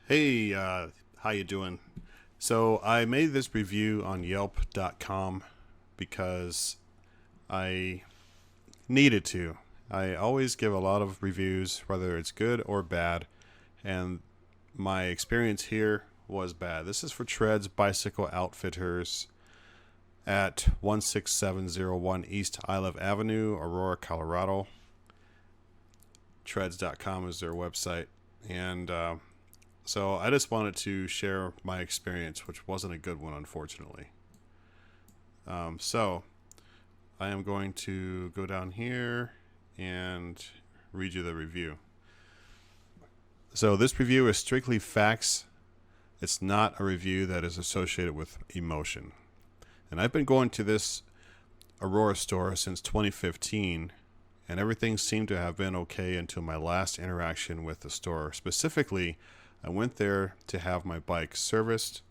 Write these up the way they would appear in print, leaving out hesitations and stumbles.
Hey, how you doing? So I made this review on Yelp.com because I needed to. I always give a lot of reviews, whether it's good or bad, and my experience here was bad. This is for Treads Bicycle Outfitters at 16701 East Isle Avenue, Aurora, Colorado. Treads.com is their website, and so I just wanted to share my experience, which wasn't a good one, unfortunately. So I am going to go down here and read you the review. So this review is strictly facts. It's not a review that is associated with emotion. And I've been going to this Aurora store since 2015, and everything seemed to have been okay until my last interaction with the store. Specifically, I went there to have my bike serviced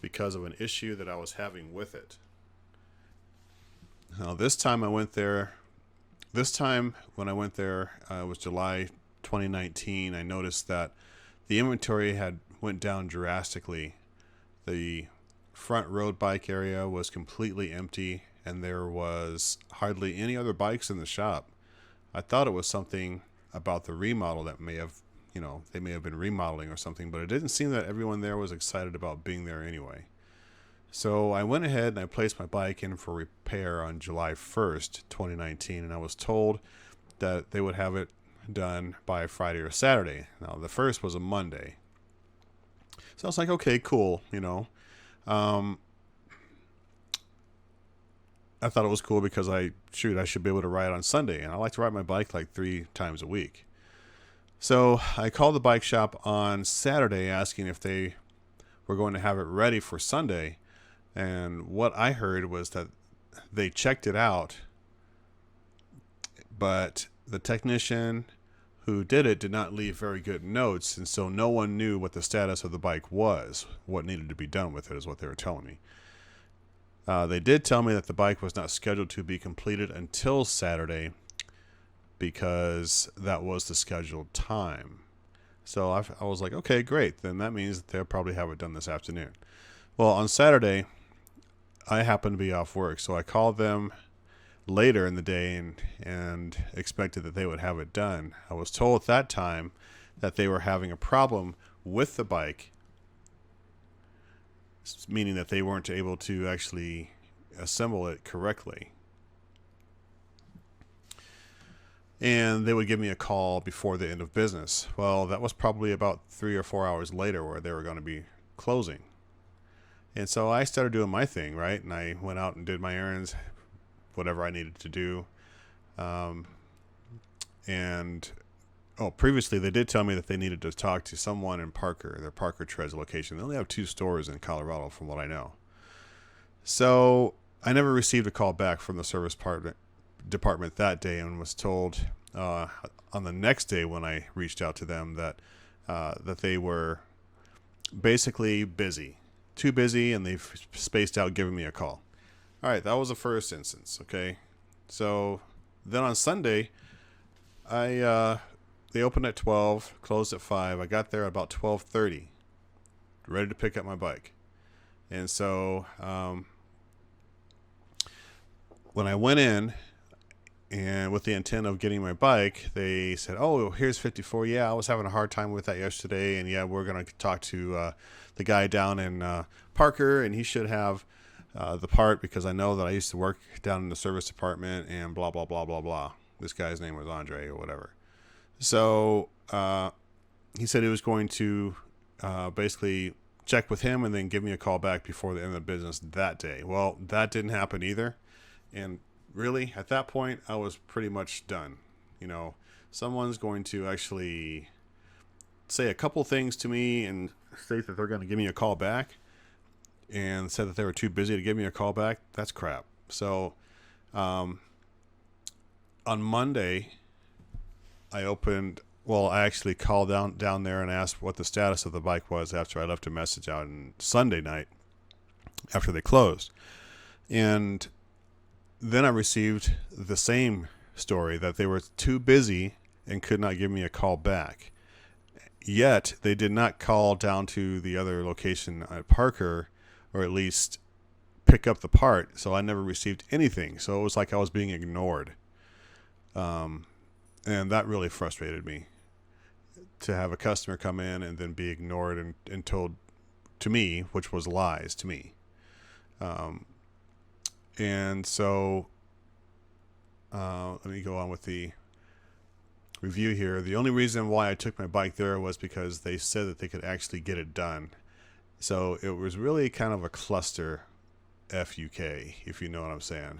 because of an issue that I was having with it. Now, this time when I went there, it was July 2019. I noticed that the inventory had went down drastically. The front road bike area was completely empty, and there was hardly any other bikes in the shop. I thought it was something about the remodel that they may have been remodeling or something, but it didn't seem that everyone there was excited about being there anyway. So I went ahead and I placed my bike in for repair on July 1st, 2019, and I was told that they would have it done by Friday or Saturday. Now, the first was a Monday. So I was like, okay, cool, I thought it was cool because I should be able to ride on Sunday, and I like to ride my bike like 3 times a week. So I called the bike shop on Saturday asking if they were going to have it ready for Sunday. And what I heard was that they checked it out, but the technician who did it did not leave very good notes. And so no one knew what the status of the bike was, what needed to be done with it is what they were telling me. They did tell me that the bike was not scheduled to be completed until Saturday, because that was the scheduled time. So I was like, okay, great. Then that means that they'll probably have it done this afternoon. Well, on Saturday, I happened to be off work, so I called them later in the day and expected that they would have it done. I was told at that time that they were having a problem with the bike, meaning that they weren't able to actually assemble it correctly. And they would give me a call before the end of business. Well, that was probably about 3 or 4 hours later where they were going to be closing. And so I started doing my thing, right? And I went out and did my errands, whatever I needed to do. Previously they did tell me that they needed to talk to someone in Parker, their Parker Treads location. They only have 2 stores in Colorado from what I know. So I never received a call back from the service department that day, and was told on the next day when I reached out to them that they were basically busy, too busy, and they've spaced out giving me a call. All right, that was the first instance. Okay, so then on Sunday, they opened at 12, closed at 5. I got there about 12:30, ready to pick up my bike, and so when I went in, and with the intent of getting my bike, they said, oh, here's 54. Yeah, I was having a hard time with that yesterday. And yeah, we're going to talk to the guy down in Parker, and he should have the part, because I know that I used to work down in the service department, and blah, blah, blah, blah, blah. This guy's name was Andre or whatever. So he said he was going to basically check with him and then give me a call back before the end of the business that day. Well, that didn't happen either. And really, at that point, I was pretty much done. Someone's going to actually say a couple things to me and state that they're going to give me a call back, and said that they were too busy to give me a call back. That's crap. So on Monday, I actually called down there and asked what the status of the bike was after I left a message out on Sunday night after they closed. And then I received the same story, that they were too busy and could not give me a call back. Yet they did not call down to the other location at Parker, or at least pick up the part. So I never received anything. So it was like I was being ignored. And that really frustrated me, to have a customer come in and then be ignored and told to me, which was lies to me. And so let me go on with the review here. The only reason why I took my bike there was because they said that they could actually get it done. So it was really kind of a cluster FUK, if you know what I'm saying.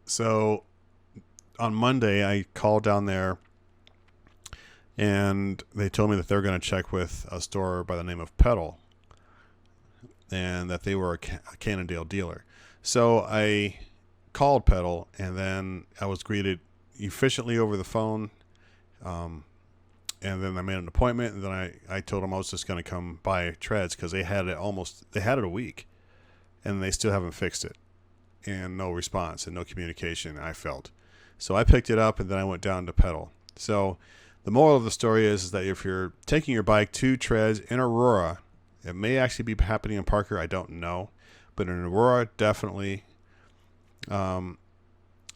So on Monday, I called down there, and they told me that they're going to check with a store by the name of Pedal, and that they were a Cannondale dealer. So I called Pedal, and then I was greeted efficiently over the phone. And then I made an appointment, and then I told them I was just going to come buy treads, because they had it a week, and they still haven't fixed it, and no response and no communication, I felt. So I picked it up, and then I went down to Pedal. So the moral of the story is that if you're taking your bike to treads in Aurora, it may actually be happening in Parker, I don't know, but in Aurora, definitely. And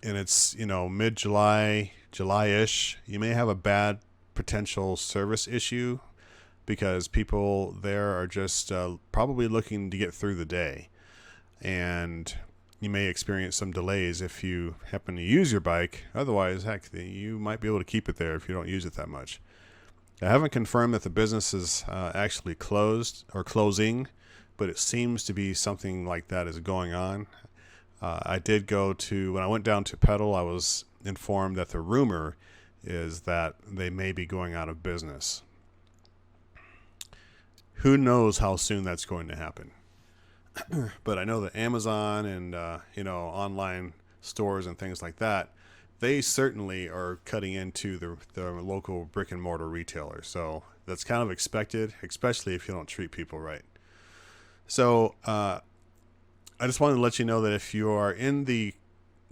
it's, mid-July, July-ish, you may have a bad potential service issue, because people there are just probably looking to get through the day, and you may experience some delays if you happen to use your bike. Otherwise, heck, you might be able to keep it there if you don't use it that much. I haven't confirmed that the business is actually closed or closing, but it seems to be something like that is going on. I did when I went down to Pedal, I was informed that the rumor is that they may be going out of business. Who knows how soon that's going to happen? But I know that Amazon and online stores and things like that, they certainly are cutting into the local brick and mortar retailers. So that's kind of expected, especially if you don't treat people right. So I just wanted to let you know that if you are in the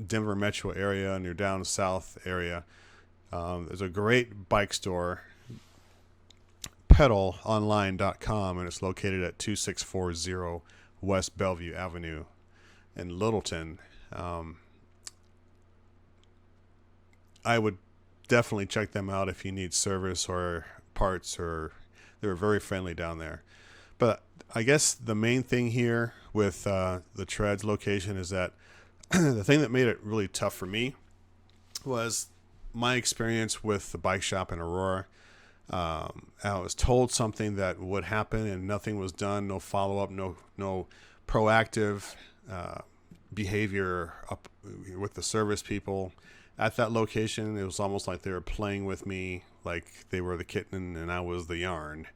Denver metro area and you're down south area, there's a great bike store, pedalonline.com, and it's located at 2640 West Bellevue Avenue in Littleton. I would definitely check them out if you need service or parts, or they're very friendly down there. But I guess the main thing here with the treads location is that the thing that made it really tough for me was my experience with the bike shop in Aurora. I was told something that would happen, and nothing was done. No follow-up, no proactive behavior up with the service people at that location. It was almost like they were playing with me, like they were the kitten and I was the yarn,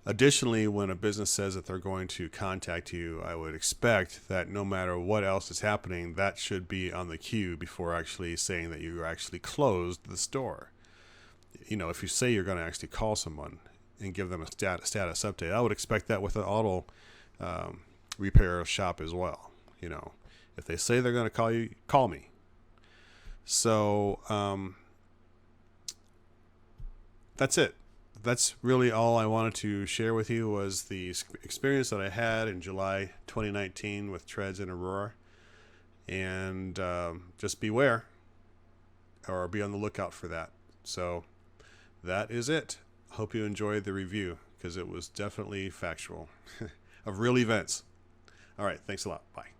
Additionally, when a business says that they're going to contact you, I would expect that no matter what else is happening, that should be on the queue before actually saying that you actually closed the store. If you say you're going to actually call someone and give them a status update, I would expect that with an auto repair shop as well. If they say they're going to call you, call me. So that's it. That's really all I wanted to share with you, was the experience that I had in July 2019 with treads in Aurora. And just beware, or be on the lookout for that. So that is it. Hope you enjoyed the review, because it was definitely factual of real events. All right. Thanks a lot. Bye.